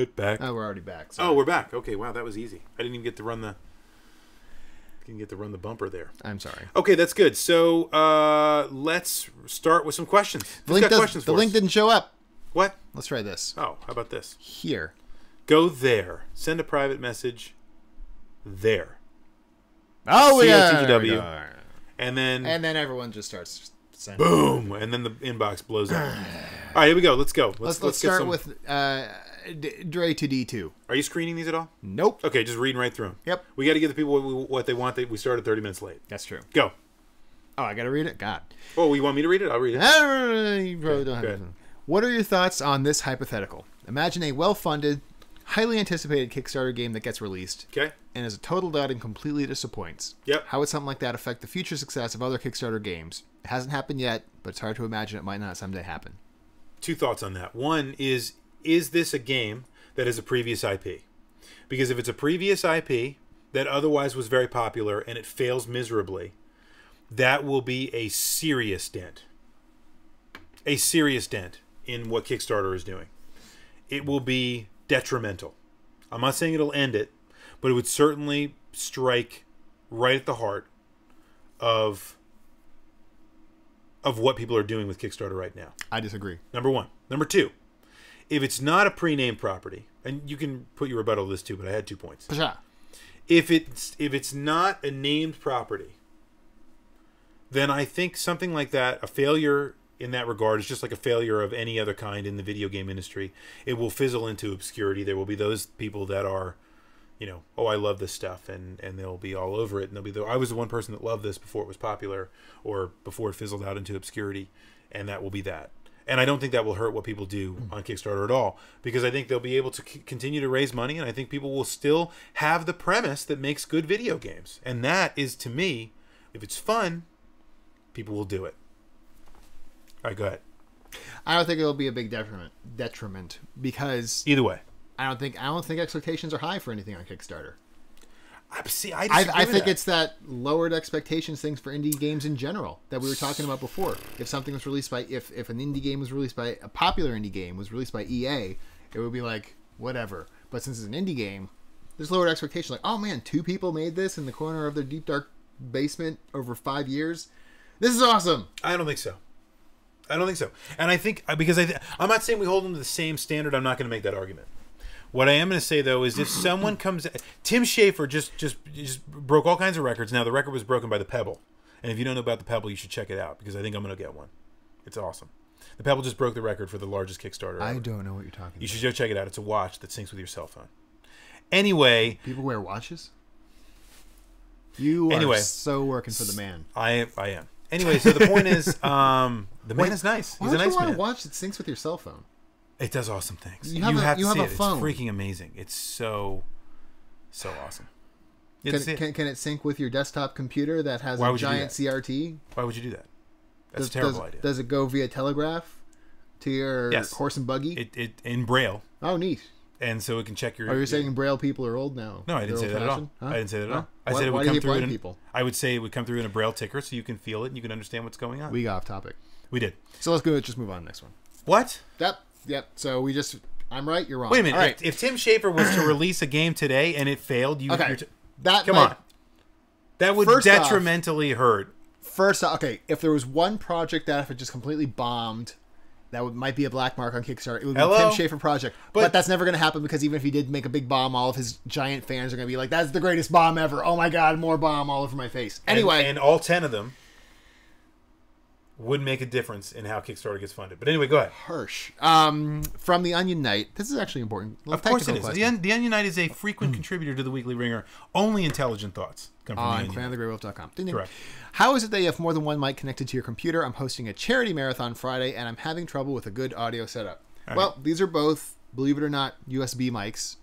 right back. Oh, we're already back. Oh, we're back. Okay, wow, that was easy. I didn't even get to run the bumper there. I'm sorry. Okay, that's good. So let's start with some questions. The link didn't show up. What? Let's try this. Oh, how about this? Here. Go there. Send a private message there. Oh, COTGW. And then everyone just starts sending. Boom! And then the inbox blows up. All right, here we go. Let's go. Let's start with Dre to D2. Are you screening these at all? Nope. Okay, just reading right through them. Yep. We got to give the people what they want. We started 30 minutes late. That's true. Go. Oh, I got to read it? God. Oh, you want me to read it? I'll read it. You probably don't have to. What are your thoughts on this hypothetical? Imagine a well-funded, highly anticipated Kickstarter game that gets released. Okay. And is a total dud and completely disappoints. Yep. How would something like that affect the future success of other Kickstarter games? It hasn't happened yet, but it's hard to imagine it might not someday happen. Two thoughts on that. One is this a game that is a previous IP? Because if it's a previous IP that otherwise was very popular and it fails miserably, that will be a serious dent. A serious dent in what Kickstarter is doing. It will be detrimental. I'm not saying it'll end it, but it would certainly strike right at the heart of what people are doing with Kickstarter right now. I disagree. Number one. Number two, if it's not a pre-named property, and you can put your rebuttal to this too, but I had 2 points. Pasha. If it's not a named property, then I think something like that, a failure in that regard, is just like a failure of any other kind in the video game industry. It will fizzle into obscurity. There will be those people that are, oh, I love this stuff, and they'll be all over it, and they'll be I was the one person that loved this before it was popular, or before it fizzled out into obscurity, and that will be that. And I don't think that will hurt what people do on Kickstarter at all, because I think they'll be able to continue to raise money, and I think people will still have the premise that makes good video games. And that is, to me, if it's fun, people will do it. All right, go ahead. I don't think it'll be a big detriment because either way, I don't think expectations are high for anything on Kickstarter. I think it's that lowered expectations things for indie games in general that we were talking about before. If something was released by if an indie game was released by a popular indie game was released by EA, it would be like whatever. But since it's an indie game, there's lowered expectations. Like, oh man, 2 people made this in the corner of their deep dark basement over 5 years. This is awesome. I don't think so. And I think because I'm not saying we hold them to the same standard. I'm not going to make that argument. What I am going to say, though, is if someone comes... Tim Schafer just broke all kinds of records. Now, the record was broken by the Pebble. And if you don't know about the Pebble, you should check it out, because I think I'm going to get one. It's awesome. The Pebble just broke the record for the largest Kickstarter ever. I don't know what you're talking about. You should go check it out. It's a watch that syncs with your cell phone. Anyway... People wear watches? You are so working for the man. I am. Anyway, so the point is, the man is nice. He's a nice man. Why don't you want a watch that syncs with your cell phone? It does awesome things. You have to see a it. phone. It's freaking amazing. It's so awesome. Can it sync with your desktop computer that has a giant CRT? Why would you do that? That's a terrible idea. Does it go via telegraph to your horse and buggy? It in Braille. Oh, neat. And so it can check your... Are you saying Braille people are old now? No, I didn't say that at all. Huh? I didn't say that at all. I said it would come through in people? I would say it would come through in a Braille ticker, so you can feel it and you can understand what's going on. We got off topic. We did. So let's go. Just move on to the next one. What? Yep. So I'm right. You're wrong. Wait a minute. All right. If Tim Schafer was to release a game today and it failed, come on. That would detrimentally hurt. First off, okay, if there was one project that if it just completely bombed, that might be a black mark on Kickstarter. It would be a Tim Schafer project. But that's never going to happen, because even if he did make a big bomb, all of his giant fans are going to be like, that's the greatest bomb ever. Oh my God, more bomb all over my face. Anyway. And all 10 of them would make a difference in how Kickstarter gets funded. But anyway, go ahead. Harsh. From the Onion Knight. This is actually important. Of course it is. The Onion Knight is a frequent contributor to the Weekly Ringer. Only intelligent thoughts come from the Onion Knight. fanofthegraywolf.com. Correct. How is it that you have more than one mic connected to your computer? I'm hosting a charity marathon Friday, and I'm having trouble with a good audio setup. Well, these are both, believe it or not, USB mics.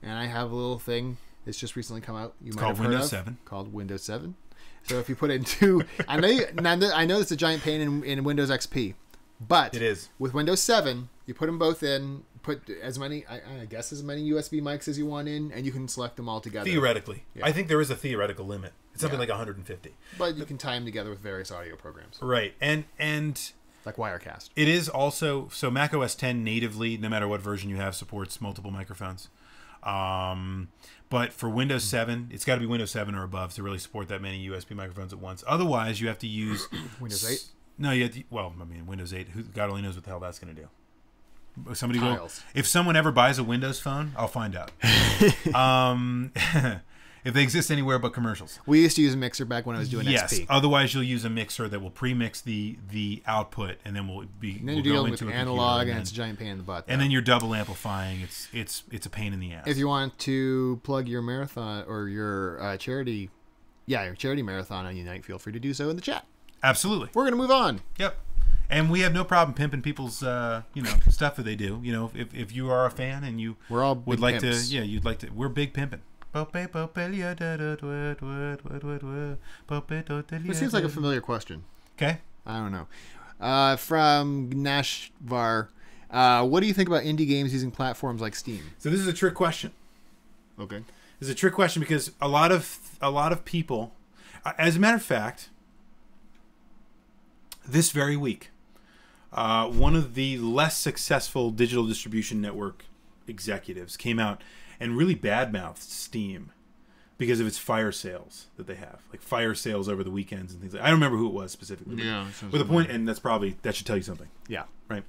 And I have a little thing that's just recently come out. You might have heard of. Windows 7. Called Windows 7. So if you put in two, I know it's a giant pain in Windows XP, but it is with Windows 7. You put them both in, put as many USB mics as you want in, and you can select them all together. Theoretically, I think there is a theoretical limit. It's something like 150, but you can tie them together with various audio programs. Right? And like Wirecast. It is also so Mac OS 10 natively, no matter what version you have, supports multiple microphones. But for Windows 7, it's got to be Windows 7 or above to really support that many USB microphones at once. Otherwise, you have to use Windows 8. No, you have to, well, I mean Windows 8. God only knows what the hell that's going to do. Somebody Tiles. If someone ever buys a Windows phone, I'll find out. If they exist anywhere but commercials. We used to use a mixer back when I was doing yes. XP. Otherwise, you'll use a mixer that will pre-mix the output, and then And then you're dealing with analog, and it's a giant pain in the butt. And then you're double amplifying. It's a pain in the ass. If you want to plug your marathon or your charity, your charity marathon on Unite, feel free to do so in the chat. Absolutely. We're gonna move on. Yep. And we have no problem pimping people's, stuff that they do. You know, if you are a fan and you We're all would big like pimps. to, you'd like to. We're big pimping. It seems like a familiar question. Okay. I don't know. From Gnashvar, what do you think about indie games using platforms like Steam? So this is a trick question. Okay. This is a trick question because a lot of people, as a matter of fact, this very week, one of the less successful digital distribution network executives came out and really badmouthed Steam because of its fire sales that they have, like fire sales over the weekends and things like that. I don't remember who it was specifically. Yeah. But the point, and that should tell you something. Yeah. Right.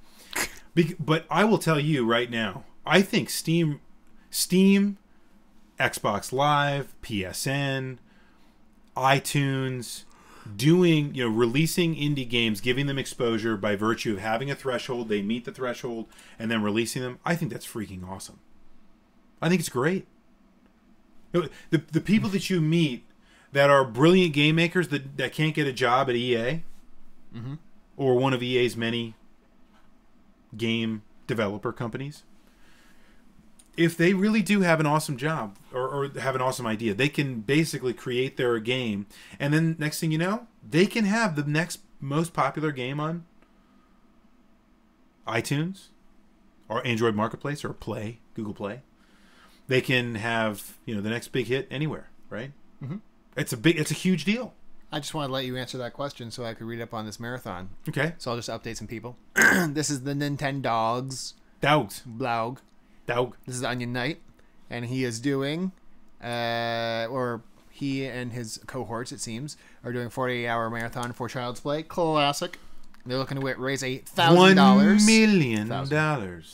But I will tell you right now, I think Steam, Xbox Live, PSN, iTunes, releasing indie games, giving them exposure by virtue of having a threshold, they meet the threshold, and then releasing them. I think that's freaking awesome. I think it's great. The people that you meet that are brilliant game makers that can't get a job at EA or one of EA's many game developer companies, if they really do have an awesome job or have an awesome idea, they can basically create their game, and then next thing you know, they can have the next most popular game on iTunes or Android Marketplace or Google Play. They can have the next big hit anywhere, right? Mm-hmm. It's a huge deal. I just want to let you answer that question so I could read up on this marathon. Okay. So I'll just update some people. This is the Nintendogs blog. This is Onion Knight, and he is doing, he and his cohorts, it seems, are doing 48-hour marathon for Child's Play. Classic. They're looking to raise $1,000. $1 million. $1,000.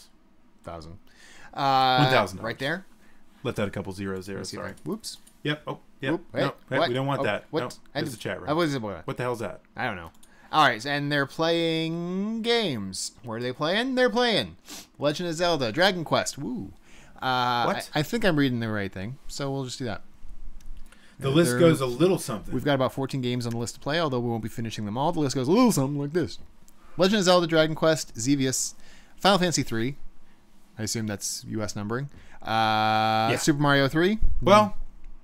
$1,000. Right there. Left out a couple zeros there. Sorry. Whoops. Yep. Oh, yep. Whoop. No, What? we don't want Oh, that. what? No, it's the chat room. What the hell's that? I don't know. All right, and they're playing games. Where are they playing? They're playing Legend of Zelda, Dragon Quest. Woo. What? I think I'm reading the right thing, so we'll just do that. The list goes a little something. We've got about 14 games on the list to play, although we won't be finishing them all. The list goes a little something like this. Legend of Zelda, Dragon Quest, Xevious, Final Fantasy 3. I assume that's U.S. numbering. Super Mario 3. Well,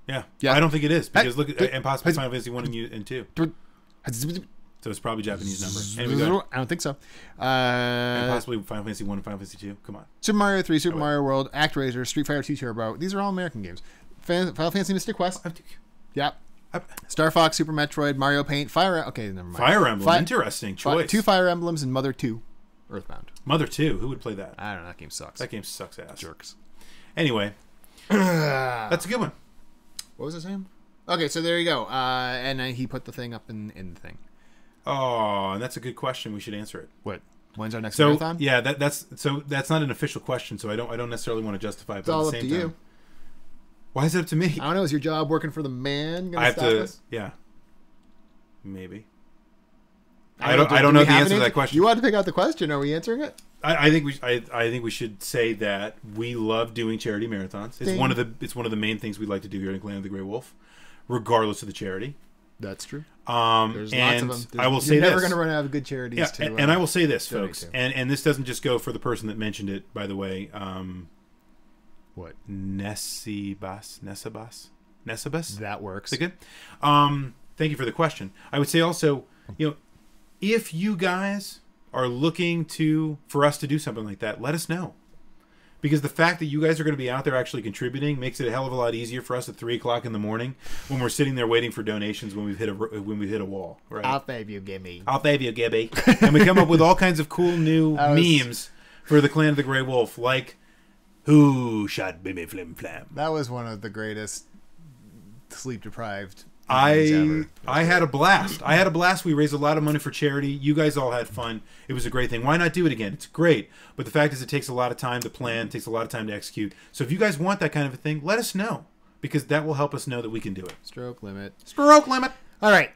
yeah. I don't think it is, because look at and possibly Final Fantasy 1 and 2. So it's probably Japanese number. Anyway, go ahead. I don't think so. And possibly Final Fantasy 1 and Final Fantasy 2. Come on. Super Mario 3, Super Mario World, ActRaiser, Street Fighter 2 Turbo. These are all American games. Final Fantasy Mystic Quest. Yep. Star Fox, Super Metroid, Mario Paint, Fire... Okay, never mind. Fire Emblem. Interesting choice. 2 Fire Emblems and Mother 2. Earthbound. Mother 2. Who would play that? I don't know. That game sucks. That game sucks ass. Jerks. Anyway. That's a good one. What was his name? Okay, so there you go. And he put the thing up in the thing. Oh, that's a good question. We should answer it. What? When's our next marathon? Yeah, that's not an official question, so I don't necessarily want to justify it. It's all up to you. Why is it up to me? I don't know. Is your job working for the man? I have to. Us? Yeah. Maybe. I don't know the answer to that question. You want to pick out the question? Are we answering it? I think we should say that we love doing charity marathons. It's one of the main things we like to do here in Clan of the Grey Wolf, regardless of the charity. That's true. There's lots of them. I will say you're never going to run out of good charities. Yeah, and I will say this, folks, and this doesn't just go for the person that mentioned it, by the way. What? Nesibas? That works. Is that good? Thank you for the question. I would say also, if you guys are looking for us to do something like that, let us know. because the fact that you guys are going to be out there actually contributing makes it a hell of a lot easier for us at 3:00 in the morning when we're sitting there waiting for donations when we've hit a wall. Right? I'll save you, Gibby. I'll save you, Gibby. And we come up with all kinds of cool new memes for the Clan of the Grey Wolf, like "Who shot Bimmy Flim Flam?" That was one of the greatest sleep deprived. I had a blast. I had a blast. We raised a lot of money for charity. You guys all had fun. It was a great thing. Why not do it again? It's great. But the fact is, it takes a lot of time to plan. It takes a lot of time to execute. So if you guys want that kind of a thing, let us know, because that will help us know that we can do it. Stroke limit. Stroke limit. All right.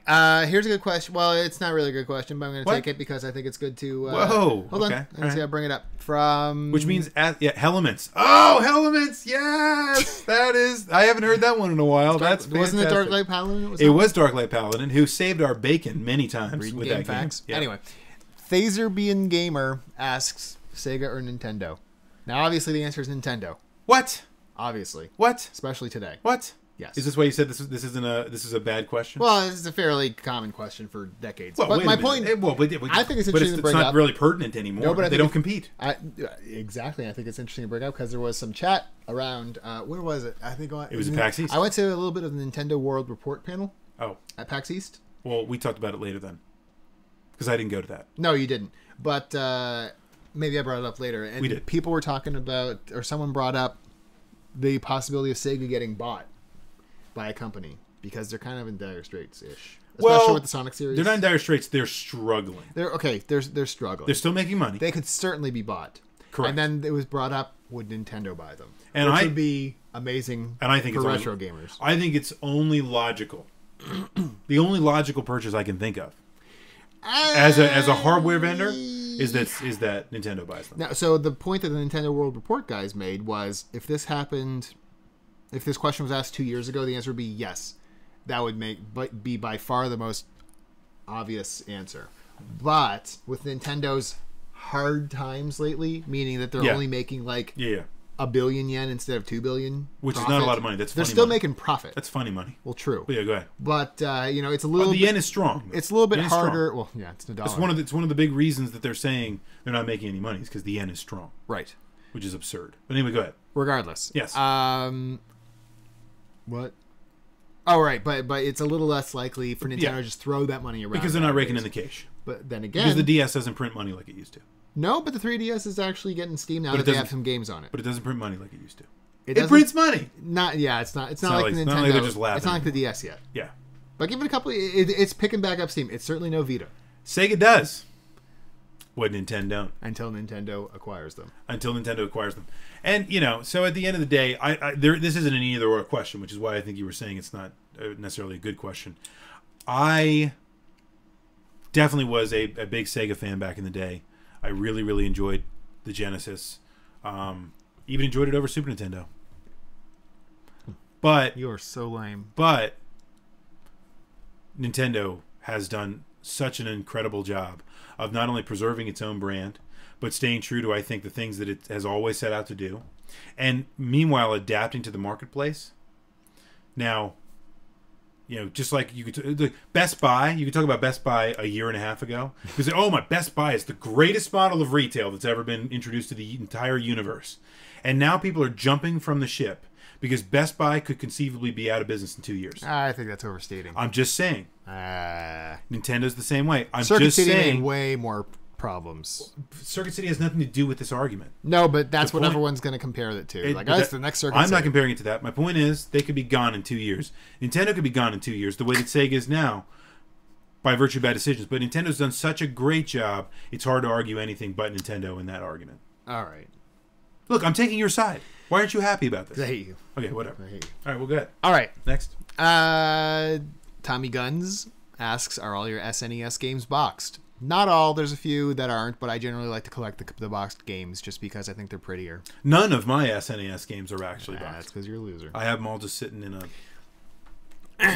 Here's a good question. Well, it's not really a good question, but I'm going to take it because I think it's good to... Whoa. Hold on. Let's see. I'll bring it up. From... Which means... Hellaments. Oh, Hellaments. Yes. That is... I haven't heard that one in a while. That's fantastic. Wasn't it Darklight Paladin? It was Darklight Paladin, who saved our bacon many times Reading with game that facts. game. Yeah. Anyway, Phaserbean Gamer asks, Sega or Nintendo? Now, obviously, the answer is Nintendo. What? Obviously. What? Especially today. What? Yes. Is this why you said this is a bad question? Well, this is a fairly common question for decades. Well, but my point, I think it's interesting to bring up. It's not really pertinent anymore. No, but they don't compete. Exactly. I think it's interesting to bring up because there was some chat around. Where was it? I think it was at PAX East. I went to a little bit of the Nintendo World Report panel. Oh. At PAX East. Well, we talked about it later then, because I didn't go to that. No, you didn't. But maybe I brought it up later. And we did. People were talking about, or someone brought up the possibility of Sega getting bought by a company because they're kind of in dire straits-ish. Especially with the Sonic series. They're not in dire straits. They're struggling. They're struggling. They're still making money. They could certainly be bought. Correct. And then it was brought up, would Nintendo buy them? And which would be amazing and I think for it's retro gamers. I think it's only logical. The only logical purchase I can think of as a hardware vendor is that Nintendo buys them. Now, so the point that the Nintendo World Report guys made was if this happened... If this question was asked 2 years ago, the answer would be yes. That would be by far the most obvious answer. But with Nintendo's hard times lately, meaning that they're only making like $1 billion yen instead of 2 billion, which is not a lot of money. They're still making profit. That's funny money. Well, true. But yeah, go ahead. But it's a little. The yen is strong. It's a little bit harder. Well, yeah, it's the dollar. It's one of the big reasons that they're saying they're not making any money is because the yen is strong. Right. Which is absurd. But anyway, go ahead. Regardless. Yes. What? Oh, right, but it's a little less likely for Nintendo to just throw that money around. Because they're not raking in the cash. But then again... Because the DS doesn't print money like it used to. No, but the 3DS is actually getting steam now that they have some games on it. But it doesn't print money like it used to. It prints money! It's not like the Nintendo... It's not like they're just laughing. It's not like the DS yet. Yeah. But give it a couple... It's picking back up steam. It's certainly no Vita. Sega does. What Nintendo don't. Until Nintendo acquires them. And, so at the end of the day, this isn't an either-or question, which is why I think you were saying it's not necessarily a good question. I definitely was a big Sega fan back in the day. I really, really enjoyed the Genesis. Even enjoyed it over Super Nintendo. But... You are so lame. But Nintendo has done such an incredible job of not only preserving its own brand, but staying true to, I think, the things that it has always set out to do. And meanwhile, adapting to the marketplace. Now, just like you could... Best Buy, you could talk about Best Buy a year and a half ago. Because, my Best Buy is the greatest model of retail that's ever been introduced to the entire universe. And now people are jumping from the ship because Best Buy could conceivably be out of business in 2 years. I think that's overstating. I'm just saying. Nintendo the same way. Circuit City made way more problems. Circuit City has nothing to do with this argument. No, but that's what everyone's going to compare it to. That's the next Circuit I'm City. not comparing it to that. My point is, they could be gone in 2 years. Nintendo could be gone in 2 years, the way that Sega is now, by virtue of bad decisions. But Nintendo's done such a great job, it's hard to argue anything but Nintendo in that argument. All right. Look, I'm taking your side. Why aren't you happy about this? I hate you. Okay, whatever. I hate you. All right, well, good. All right. Next. Tommy Guns asks, are all your SNES games boxed? Not all. There's a few that aren't, but I generally like to collect the boxed games just because I think they're prettier. None of my SNES games are actually boxed. That's because you're a loser. I have them all just sitting in a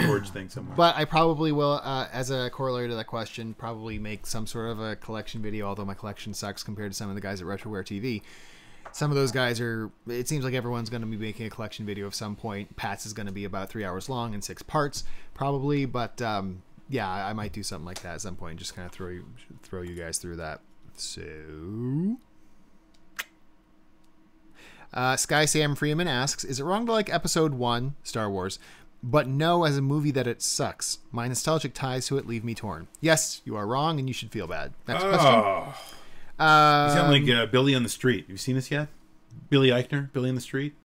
storage thing somewhere. But I probably will, as a corollary to that question, probably make some sort of a collection video, although my collection sucks compared to some of the guys at RetroWare TV. Some of those guys it seems like everyone's going to be making a collection video of some point. Pat's is going to be about 3 hours long in 6 parts, probably. But, yeah, I might do something like that at some point. Just kind of throw you guys through that. So... Sky Sam Freeman asks, is it wrong to like Episode 1, Star Wars, but know as a movie that it sucks? My nostalgic ties to it leave me torn. Yes, you are wrong, and you should feel bad. Next question. You sound like Billy on the Street. Have you seen this yet? Billy Eichner, Billy on the Street.